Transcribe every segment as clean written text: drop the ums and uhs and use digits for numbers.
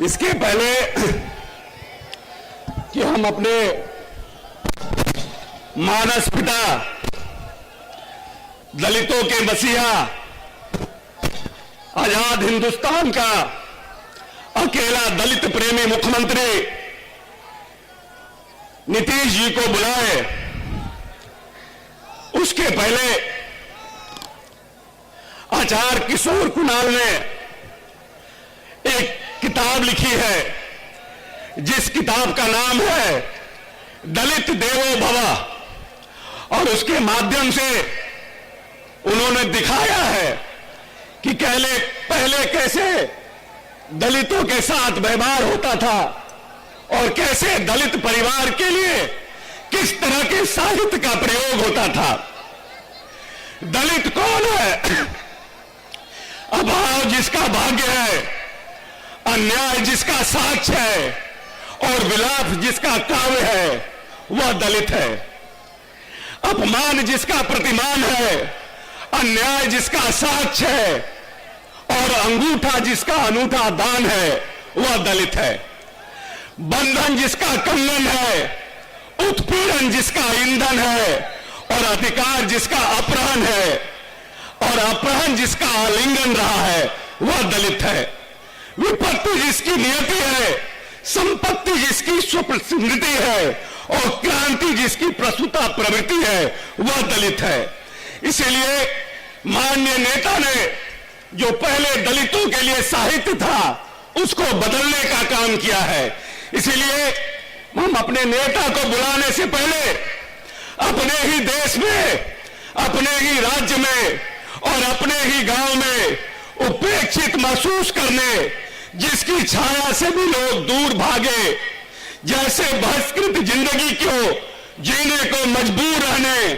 इसके पहले कि हम अपने मानस पिता, दलितों के मसीहा, आजाद हिंदुस्तान का अकेला दलित प्रेमी मुख्यमंत्री नीतीश जी को बुलाए, उसके पहले आचार्य किशोर कुणाल ने एक किताब लिखी है, जिस किताब का नाम है दलित देवो भव, और उसके माध्यम से उन्होंने दिखाया है कि पहले कैसे दलितों के साथ व्यवहार होता था और कैसे दलित परिवार के लिए किस तरह के साहित्य का प्रयोग होता था। दलित कौन है? अभाव जिसका भाग्य है, अन्याय जिसका साक्ष्य है और विलाप जिसका काव्य है, वह दलित है। अपमान जिसका प्रतिमान है, अन्याय जिसका साक्ष्य है और अंगूठा जिसका अनूठा दान है, वह दलित है। बंधन जिसका कंगन है, उत्पीड़न जिसका ईंधन है और अधिकार जिसका अपहरण है और अपहरण जिसका आलिंगन रहा है, वह दलित है। विपत्ति जिसकी नियति है, संपत्ति जिसकी स्मृति है और क्रांति जिसकी प्रसूता प्रवृत्ति है, वह दलित है। इसीलिए माननीय नेता ने जो पहले दलितों के लिए साहित्य था, उसको बदलने का काम किया है। इसीलिए हम अपने नेता को बुलाने से पहले अपने ही देश में, अपने ही राज्य में और अपने ही गांव में उपेक्षित महसूस करने, जिसकी छाया से भी लोग दूर भागे, जैसे बहिष्कृत जिंदगी को जीने को मजबूर रहने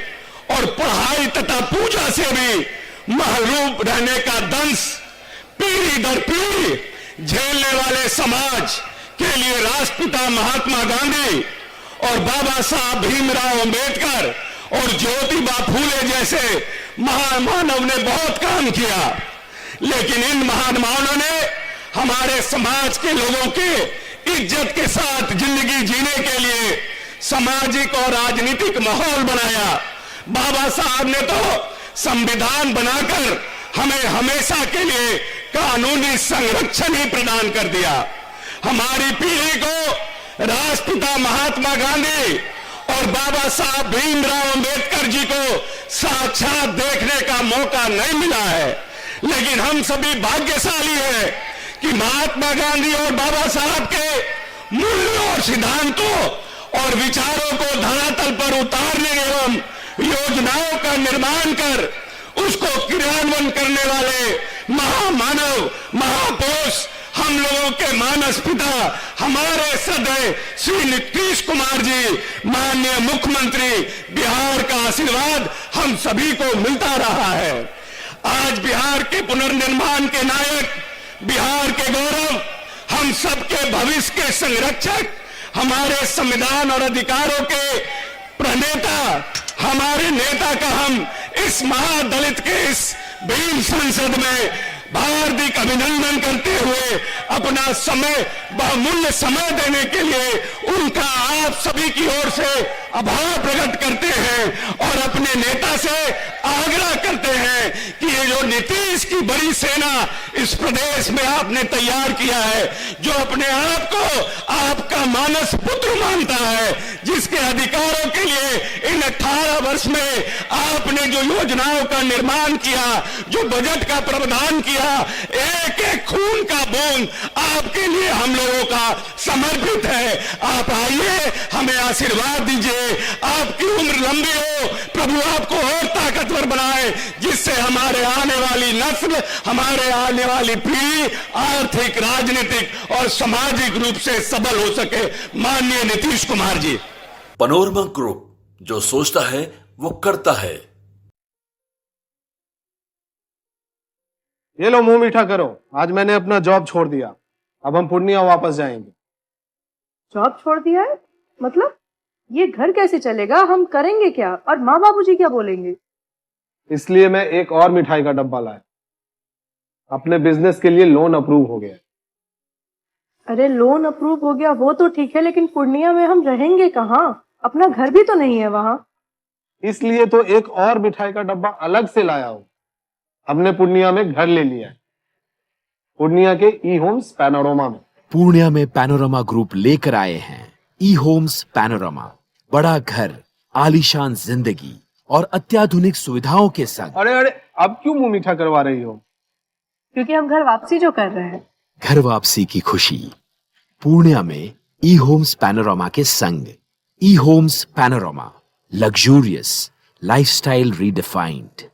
और पढ़ाई तथा पूजा से भी महरूम रहने का दंश पीढ़ी दर पीढ़ी झेलने वाले समाज के लिए राष्ट्रपिता महात्मा गांधी और बाबा साहब भीमराव अंबेडकर और ज्योतिबा फूले जैसे महान मानव ने बहुत काम किया। लेकिन इन महान मानवों ने हमारे समाज के लोगों के इज्जत के साथ जिंदगी जीने के लिए सामाजिक और राजनीतिक माहौल बनाया। बाबा साहब ने तो संविधान बनाकर हमें हमेशा के लिए कानूनी संरक्षण ही प्रदान कर दिया। हमारी पीढ़ी को राष्ट्रपिता महात्मा गांधी और बाबा साहब भीमराव अंबेडकर जी को साक्षात देखने का मौका नहीं मिला है। लेकिन हम सभी भाग्यशाली हैं कि महात्मा गांधी और बाबा साहब के मूल्यों और सिद्धांतों और विचारों को धरातल पर उतारने एवं योजनाओं का निर्माण कर उसको क्रियान्वयन करने वाले महामानव, महापुरुष, हम लोगों के मानस पिता, हमारे सदैव श्री नीतीश कुमार जी, माननीय मुख्यमंत्री, बिहार का आशीर्वाद हम सभी को मिलता रहा है। आज बिहार के पुनर्निर्माण के नायक, बिहार के गौरव, हम सबके भविष्य के संरक्षक, हमारे संविधान और अधिकारों के प्रणेता, हमारे नेता का हम इस महादलित के इस भीम संसद में हार्दिक अभिनंदन करते हुए अपना समय, बहुमूल्य समय देने के लिए उनका आप सभी की ओर से आभार प्रकट करते हैं और अपने नेता से आग्रह करते हैं कि ये जो नीतीश की बड़ी सेना इस प्रदेश में आपने तैयार किया है, जो अपने आप को आपका मानस पुत्र मानता है, जिसके अधिकारों के लिए इन 18 वर्ष में आपने जो योजनाओं का निर्माण किया, जो बजट का प्रावधान किया, एक एक खून का बूंद आपके लिए हम लोगों का समर्पित है। आप आइए, हमें आशीर्वाद दीजिए, आपकी उम्र लंबी हो, प्रभु आपको और ताकतवर बनाए, जिससे हमारे आने वाली नस्ल, हमारे आने वाली पीढ़ी आर्थिक, राजनीतिक और सामाजिक रूप से सबल हो सके। माननीय नीतीश कुमार जी। पनोरमा ग्रुप, जो सोचता है वो करता है। ये लो, मुंह मीठा करो। आज मैंने अपना जॉब छोड़ दिया, अब हम पूर्णिया वापस जाएंगे। जॉब छोड़ दिया है? मतलब ये घर कैसे चलेगा? हम करेंगे क्या? और माँ बाबूजी क्या बोलेंगे? इसलिए मैं एक और मिठाई का डब्बा लाया। अपने बिजनेस के लिए लोन अप्रूव हो गया। अरे लोन अप्रूव हो गया वो तो ठीक है, लेकिन पूर्णिया में हम रहेंगे कहाँ? अपना घर भी तो नहीं है वहाँ। इसलिए तो एक और मिठाई का डब्बा अलग से लाया हूँ। हमने पूर्णिया में घर ले लिया है, पूर्णिया के ई होम्स पैनोरमा में। पूर्णिया में पैनोरमा ग्रुप लेकर आए हैं ई होम्स पैनोरमा। बड़ा घर, आलीशान जिंदगी और अत्याधुनिक सुविधाओं के संग। अरे अरे, अब क्यों मुंह मीठा करवा रही हो? क्योंकि हम घर वापसी जो कर रहे हैं। घर वापसी की खुशी पूर्णिया में ई होम्स पैनोरमा के संग। E Homes Panorama, luxurious lifestyle redefined.